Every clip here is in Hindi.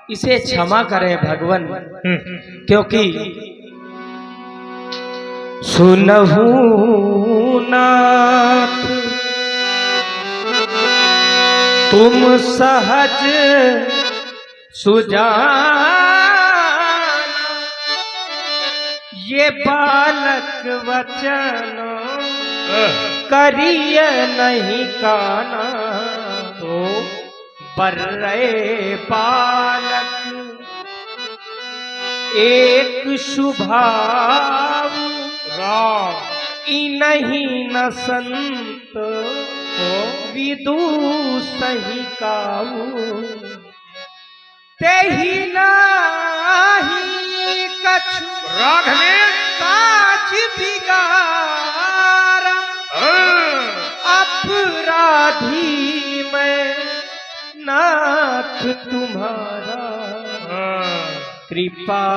इसे क्षमा करें भगवान, क्योंकि सुनहु नाथ तुम सहज सुजान, ये बालक वचन करिय नहीं काना। तो बर्रे बालक एक शुभाव, इनही न संत विदु सही काऊ। तेहि नाही कछु राघवेंद्र काज बिगारा, अपराधी मैं नाथ तुम्हारा। कृपा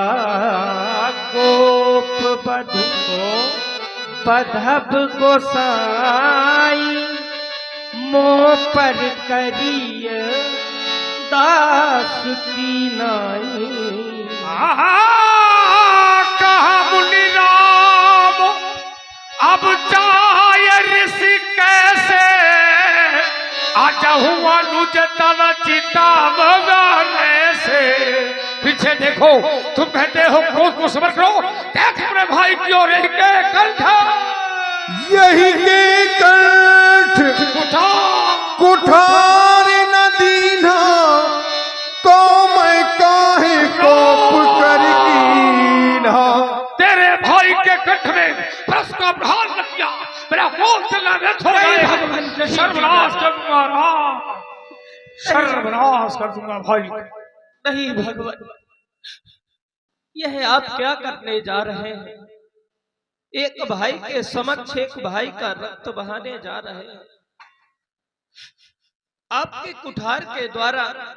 गोप बधु बधब गोसाई, मोह पर करिय दास की नाई। कहा मुनि राम अब चाहे ऋषि कैसे, आजहू अनुज तन चिता बगाने से। पीछे देखो, तुम कहते हो क्रोध को सबर करो, देख अपने भाई की ओर के कंठ, यही के कंठ कुठार न दीना, को मैं काहे कोप कर कीन्हा। तेरे भाई के कंठ में प्रस का प्रहार न किया, मेरा बोल चलना व्यर्थ हो गया। सर्वनाश कर दूंगा राम, सर्वनाश कर दूंगा भाई। नहीं भगवान, यह आप क्या करने जा रहे हैं? एक भाई के समक्ष एक भाई का रक्त बहाने जा रहे हैं। आपके कुठार के द्वारा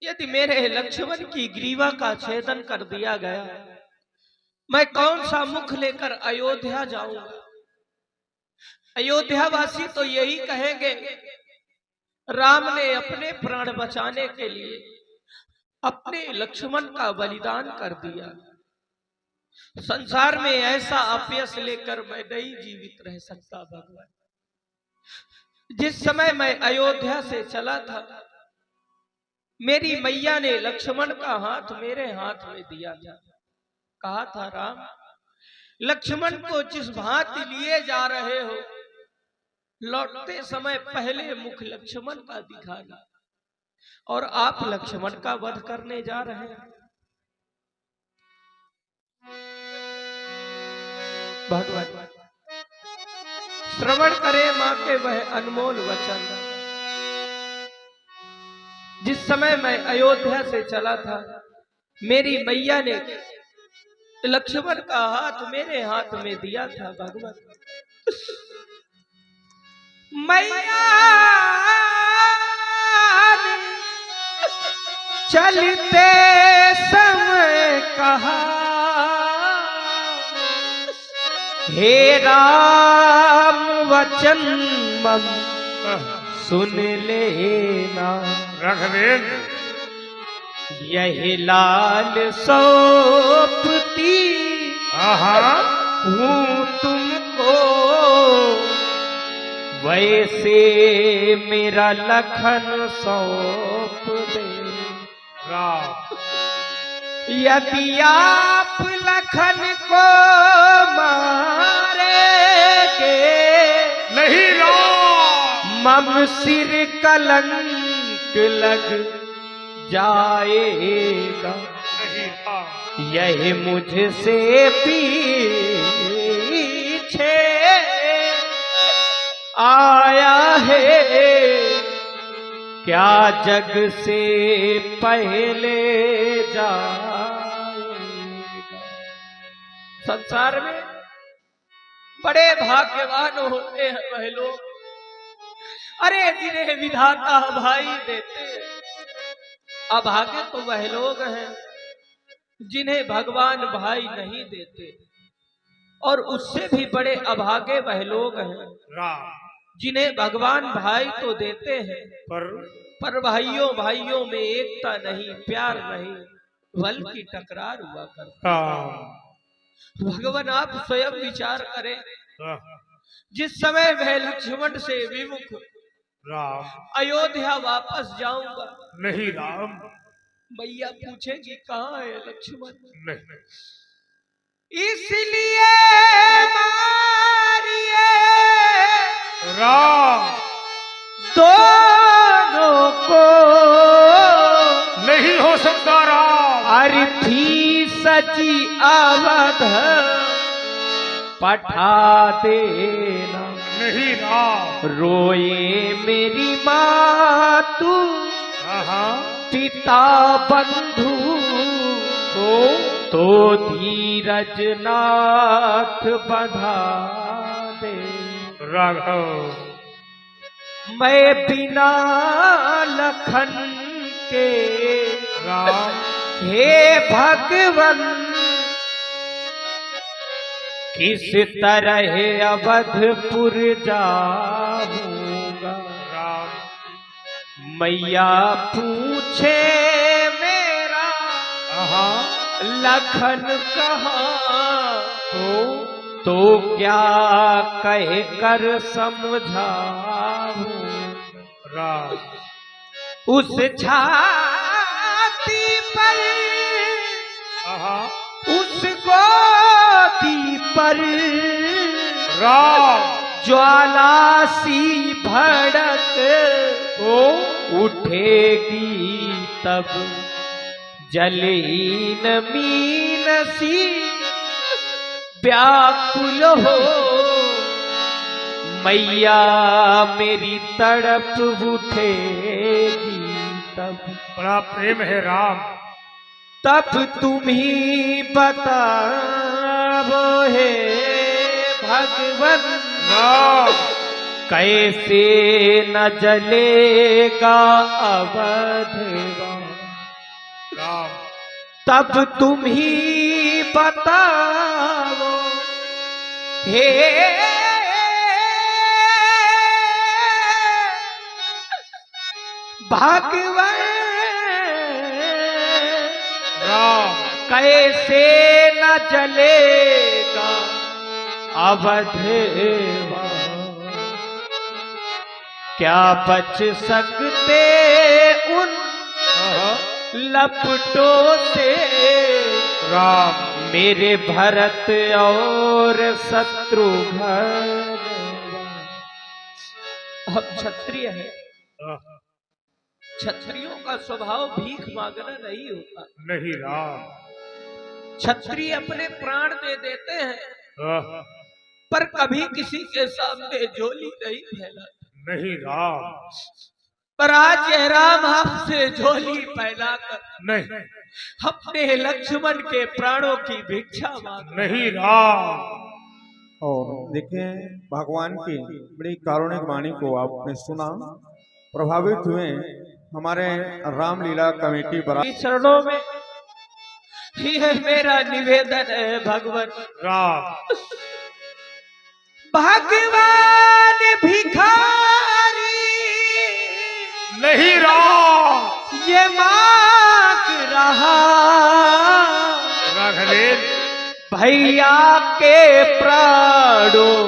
यदि मेरे लक्ष्मण की ग्रीवा का छेदन कर दिया गया, मैं कौन सा मुख लेकर अयोध्या जाऊंगा? अयोध्यावासी तो यही कहेंगे, राम ने अपने प्राण बचाने के लिए अपने लक्ष्मण का बलिदान कर दिया। संसार में ऐसा अपयश लेकर मैं नहीं जीवित रह सकता भगवान। जिस समय मैं अयोध्या से चला था, मेरी मैया ने लक्ष्मण का हाथ मेरे हाथ में दिया था। कहा था, राम लक्ष्मण को जिस भांति लिए जा रहे हो, लौटते समय पहले मुख लक्ष्मण का दिखाना, और आप लक्ष्मण का वध करने जा रहे हैं। भगवान श्रवण करे मां के वह अनमोल वचन। जिस समय मैं अयोध्या से चला था, मेरी मैया ने लक्ष्मण का हाथ मेरे हाथ में दिया था। भगवान मैया चलते समय कहा, हे राम वचन मम सुन लेना। राघवेंद्र यही लाल सौंपती हूँ तुमको, वैसे मेरा लखन सौंप दे। यदि आप लखन को मारेंगे, नहीं राम, मम सिर कलंक लग जाएगा। यही मुझसे पीछे आया है, क्या जग से पहले जाएगा। संसार में बड़े भाग्यवान होते हैं वह लोग, अरे जिन्हें विधाता भाई देते हैं। अभागे तो वह लोग हैं जिन्हें भगवान भाई नहीं देते, और उससे भी बड़े अभागे वह लोग हैं जिन्हें भगवान भाई तो देते हैं, पर पर भाइयों भाइयों में एकता नहीं, प्यार नहीं, बल्कि टकरार हुआ करता। भगवान आप स्वयं विचार करें, जिस समय मैं लक्ष्मण से विमुख राम अयोध्या वापस जाऊंगा, नहीं राम मैया पूछेगी कहाँ है लक्ष्मण, नहीं इसलिए मारिए राम दोनों को, नहीं हो सकता राम। अर्थी सची अवध पठा देना, नहीं राम। रोए मेरी मातु पिता बंधु, तो धीरज नाथ बढ़ा दे। राघव मैं बिना लखन के राम हे भगवन किस तरह अवधपुर जाऊंगा। राम मैया पूछे मेरा लखन कहाँ, तो क्या कह कर समझाऊं। राम उस छाती पर उस गोदी पर राम ज्वाला सी भड़क उठेगी तब, जलीन मीन सी व्याकुल हो, मैया मेरी तड़प उठेगी तब। बड़ा प्रेम है राम। तब तुम ही बताओ हे भगवन, राम कैसे न जलेगा अवधवा। राम तब तुम ही बताओ हे भगवन, राम कैसे न जलेगा अवधवा। क्या बच सकते उन लपटों से, राम मेरे भरत और शत्रुघ्न। हम क्षत्रिय हैं, क्षत्रियों का स्वभाव भीख मांगना नहीं होता। नहीं राम। क्षत्रिय अपने प्राण दे देते हैं, पर कभी किसी के सामने झोली नहीं फैलाते। नहीं राम। पर आज यह राम आपसे झोली फैलाकर नहीं अपने लक्ष्मण के प्राणों की भिक्षा मांग। नहीं राम। और देखिए भगवान की बड़ी कारुणिक वाणी को आपने सुना, प्रभावित हुए। हमारे रामलीला कमेटी बरा चरणों में यह मेरा निवेदन है भगवान। राम भगवान भिखारी नहीं राम। ये मांग रहा, राघवेंद्र भैया के प्राणों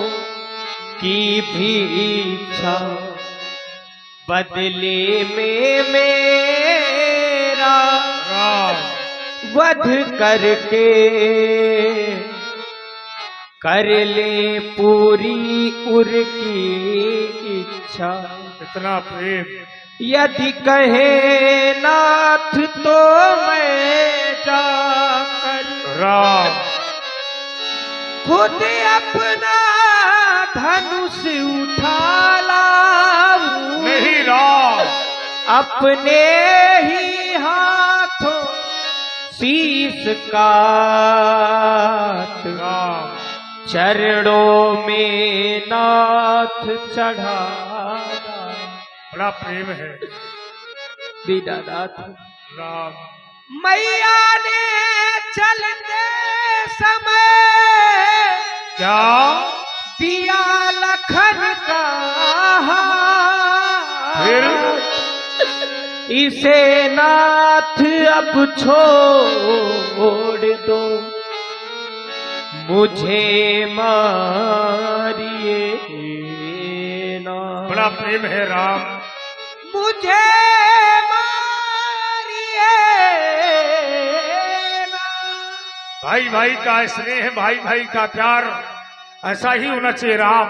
की भिक्षा, बदले में मेरा राम वध करके कर ले पूरी उर की इच्छा। इतना प्रेम। यदि कहे नाथ तो मैं जाकर राम खुद अपना धनुष उठा लाऊं। नहीं राम। अपने ही हाथों शीश काट राम चरणों में नाथ चढ़ा। बड़ा प्रेम है दीनानाथ। राम। मैया ने चलते समय क्या दिया लखन का इसे नाथ अब छोड़ दो, मुझे मारिए ना। बड़ा प्रेम है राम। मुझे मारिए ना। भाई भाई का स्नेह, भाई भाई का प्यार ऐसा ही होना चाहिए राम।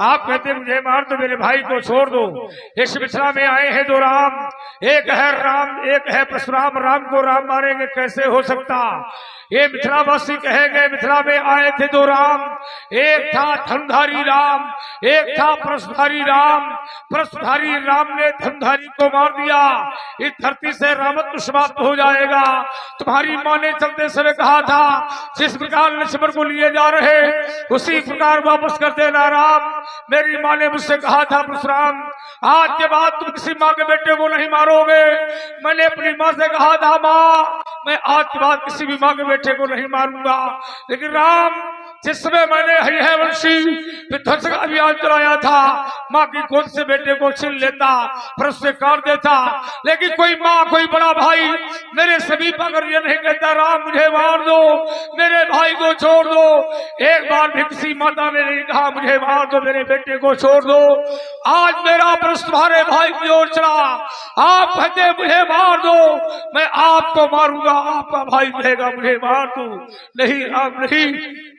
आप कहते मुझे मार दो, मेरे भाई को छोड़ दो। इस मिथिला में आए हैं दो राम, एक है राम एक है परशुराम। राम को राम मारेंगे कैसे हो सकता? ये मिथिलावासी कहेंगे मिथिला में आए थे दो राम, एक था धनुधारी राम, एक था परशुधारी राम। परशुधारी राम ने धनुधारी को मार दिया। इस धरती से रामत्व समाप्त हो जाएगा। तुम्हारी माँ ने चलते समय कहा था जिस प्रकार लक्ष्मण को लिए जा रहे उसी प्रकार वापस कर देना राम। मेरी माँ ने मुझसे कहा था परशुराम आज के बाद तुम किसी माँ के बेटे को नहीं मारोगे। मैंने अपनी माँ से कहा था माँ मैं आज के बाद किसी भी माँ के बेटे को नहीं मारूंगा। लेकिन राम जिस समय मैंने है वंशी विध्वंस का अभियान चलाया था, माँ की गोद से बेटे को छीन लेता फिर उससे काट देता। लेकिन कोई माँ कोई बड़ा भाई मेरे समीप अगर ये नहीं कहता राम मुझे मार दो, मेरे भाई को छोड़ दो, एक बार भी किसी माता ने नहीं कहा मुझे मार दो, मेरे बेटे को छोड़ दो। आज मेरा प्रश्न तुम्हारे भाई की ओर चला, आप कहते मुझे मार दो, मैं आपको मारूंगा, आपका भाई कहेगा मुझे मार दो। नहीं राम नहीं,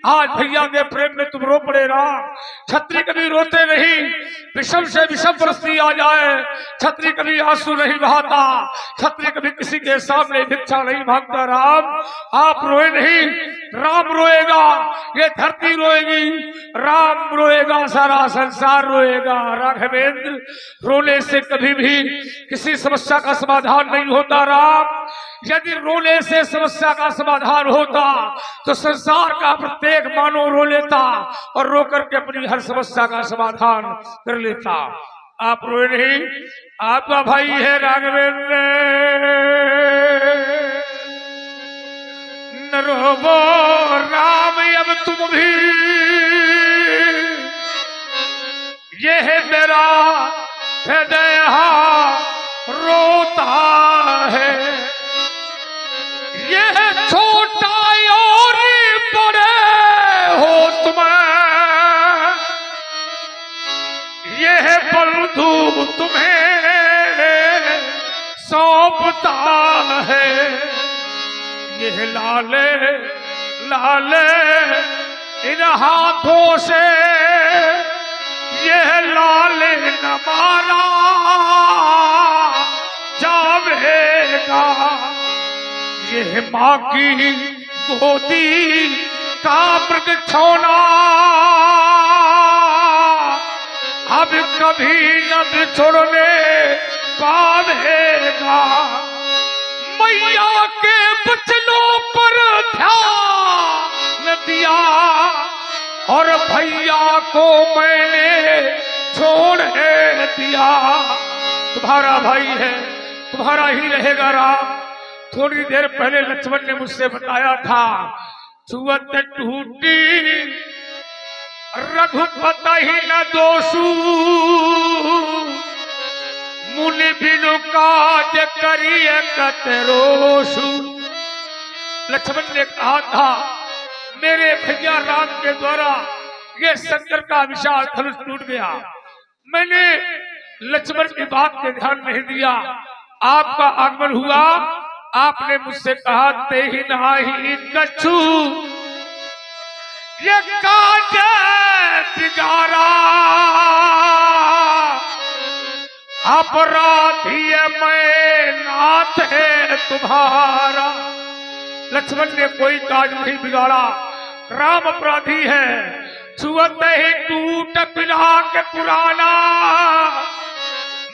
आज भैया के प्रेम में तुम रो पड़े राम। छत्री कभी रोते नहीं, विषम से विषम परिस्थिति आ जाए छत्री कभी आंसू नहीं बहाता, छत्री कभी किसी के सामने भिक्षा नहीं मांगता राम। आप रोए नहीं, राम रोएगा, ये धरती रोएगी, राम रोएगा, सारा संसार रोएगा। राघवेंद्र रोने से कभी भी किसी समस्या का समाधान नहीं होता राम। यदि रोने से समस्या का समाधान होता तो संसार का प्रत्येक मानव रो लेता और रो करके अपनी हर समस्या का समाधान कर लेता। आप रोए नहीं, आपका भाई है राघवेंद्र। न रोवो राम अब तुम भी, ये है मेरा हृदय रोता है। ये छोटा और बड़े हो तुम्हें, यह बंधु तुम्हें सौंपता है। यह लाले लाले इन हाथों से यह लाले न मारा जावेगा। यह माँ की गोदी का मृगछौना अब कभी न बिछुड़ने पावेगा। मैया के बचनों पर ध्यान दिया और भैया को मैंने छोड़ दिया। तुम्हारा भाई है, तुम्हारा ही रहेगा राम। थोड़ी देर पहले लक्ष्मण ने मुझसे बताया था छुअत टूटी रघुपति ही न दोषु, मुनि बिनु काज करिए कतरोषु। लक्ष्मण ने कहा था मेरे भैया राम के द्वारा ये शंकर का विशाल धनुष टूट गया। मैंने लक्ष्मण की बात पे ध्यान नहीं दिया। आपका आगमन हुआ, आपने मुझसे कहा ते ही नाही कछु ये काज बिगाड़ा, अपराधी मैं नाथ है तुम्हारा। लक्ष्मण ने कोई काज नहीं बिगाड़ा, राम अपराधी है। छुअत ही टूट पिला के पुराना,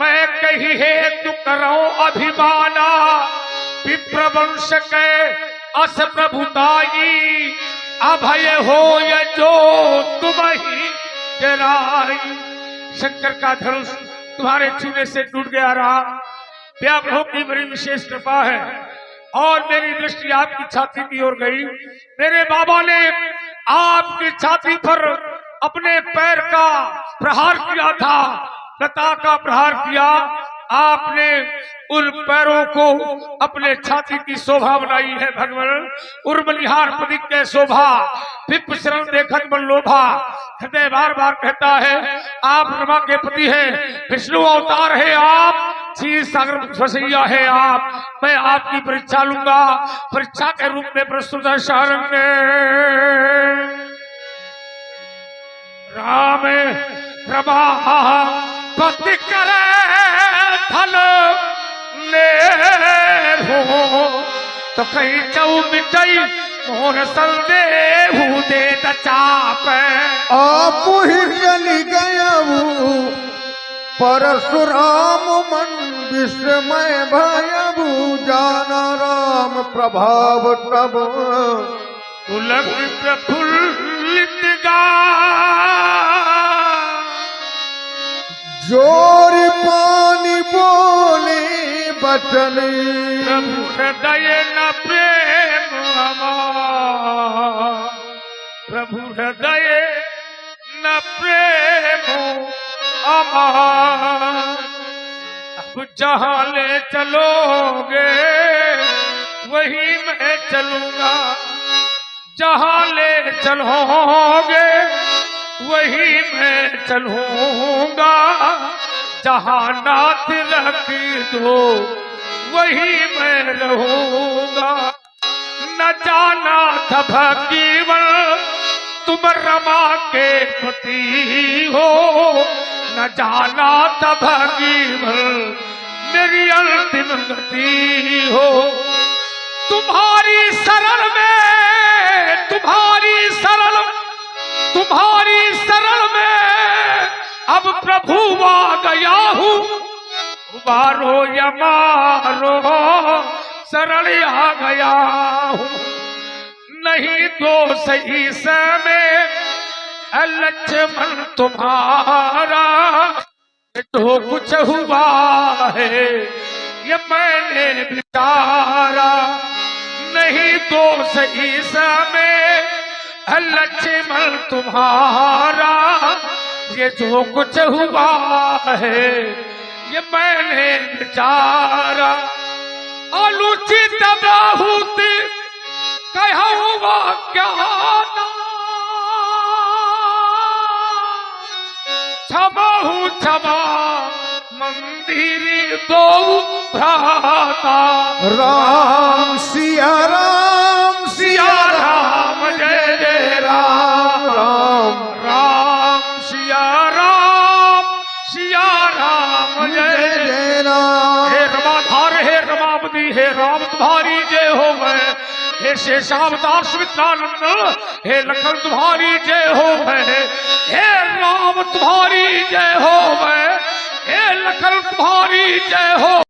मैं कही है तू करो अभिमाना। विप्रवंश के अस प्रभुताई, अभय हो ये जो तुम ही डराई। शंकर का धनुष तुम्हारे छूने से टूट गया राम। व्याघ्रों की बड़ी विशेष कृपा है और मेरी दृष्टि आपकी छाती की ओर गई। मेरे बाबा ने आपकी छाती पर अपने पैर का प्रहार किया था, लता का प्रहार किया। आपने उन पैरों को अपने छाती की शोभा बनाई है भगवान। उर्मलिहार पदिक के शोभा पिप शरण देखत मन लोभा। हृदय बार बार कहता है आप रमा के पति हैं, विष्णु अवतार है आप, क्षीर सागर फसैया है आप। मैं आपकी परीक्षा लूंगा, परीक्षा के रूप में प्रस्तुत है शरण में। राम रमा पति करे धन ले हो तो कहीं चौ मिटई मोर संदेहू दे चाप। आप ही चली गया परशुराम मन विस्मय भयभू जाना राम प्रभाव तब उलग प्रफुल्लित गा जोर पानी बोले बचन प्रभु हृदय न प्रेम हमार, प्रभु हृदय न प्रेम हमार। अब जहाँ ले चलोगे वही मैं चलूंगा, जहाँ ले चलोगे वही मैं चलूंगा। जहाँ नाथ रख दो वही मैं रहूंगा। न जाना था भगीवन तुम रमा के पति हो, न जाना था भगीवन मेरी अंतिम गति हो। तुम्हारी शरण में, तुम्हारी शरण में अब प्रभु आ गया हूँ। उबारो या मारो शरण आ गया हूँ। नहीं तो सही समय लक्ष्मण तुम्हारा तो कुछ हुआ है ये मैंने विचारा। नहीं तो सही समय लक्ष्मण तुम्हारा ये जो कुछ हुआ है ये मैंने विचारा। अनुचित बहुत कहूँगा क्या क्षमा हूँ क्षमा मंदिर दो भ्राता। राम सिया राम सिया राम जय जय राम, राम राम सिया राम जय जय राम। हे रमाधार हे रमावती हे राम तुम्हारी जय हो गए। हे शेषावतार सुमित्रानंद हे लखन तुम्हारी जय हो गए। हे राम तुम्हारी जय हो गए, हे लखन तुम्हारी जय हो।